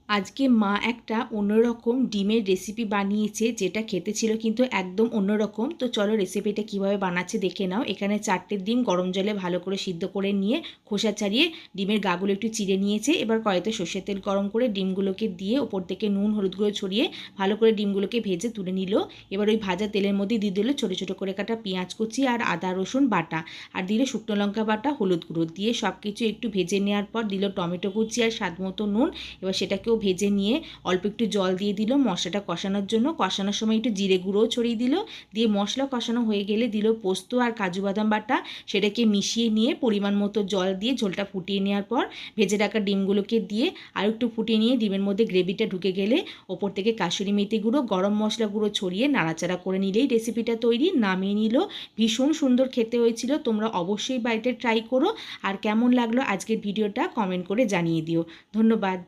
আজকে মা একটা অন্যরকম ডিমের রেসিপি বানিয়েছে, যেটা খেতে ছিল কিন্তু একদম অন্যরকম। তো চলো রেসিপিটা কিভাবে বানাচ্ছে দেখে নাও। এখানে 4টে ডিম গরম জলে ভালো করে সিদ্ধ করে নিয়ে খোসা ছাড়িয়ে ডিমের গাগুলো একটু চিড়ে নিয়েছে। এবার কড়াইতে সর্ষের তেল গরম করে ডিমগুলোকে দিয়ে ওপর থেকে নুন হলুদ গুঁড়ো ছড়িয়ে ভালো করে ডিমগুলোকে ভেজে তুলে নিল। এবার ওই ভাজা তেলের মধ্যে দিয়ে দিল ছোটো ছোটো করে কাটা পেঁয়াজ কুচি আর আদা রসুন বাটা, আর দিল শুকনো লঙ্কা বাটা, হলুদ গুঁড়ো দিয়ে সব কিছু একটু ভেজে নেওয়ার পর দিল টমেটো কুচি আর স্বাদ মতো নুন। এবার সেটাকেও ভেজে নিয়ে অল্প একটু জল দিয়ে দিল মশলাটা কষানোর জন্য। কষানোর সময় একটু জিরে গুঁড়োও ছড়িয়ে দিল। দিয়ে মশলা কষানো হয়ে গেলে দিল পোস্ত আর কাজু বাদাম বাটা, সেটাকে মিশিয়ে নিয়ে পরিমাণ মতো জল দিয়ে ঝোলটা ফুটিয়ে নেওয়ার পর ভেজে রাখা ডিমগুলোকে দিয়ে আর একটু ফুটিয়ে নিয়ে ডিমের মধ্যে গ্রেভিটা ঢুকে গেলে ওপর থেকে কাসুরি মেথি গুঁড়ো গরম মশলা গুঁড়ো ছড়িয়ে নাড়াচাড়া করে নিলেই রেসিপিটা তৈরি, নামিয়ে নিল। ভীষণ সুন্দর খেতে হয়েছিল, তোমরা অবশ্যই বাড়িতে ট্রাই করো। আর কেমন লাগলো আজকের ভিডিওটা কমেন্ট করে জানিয়ে দিও। ধন্যবাদ।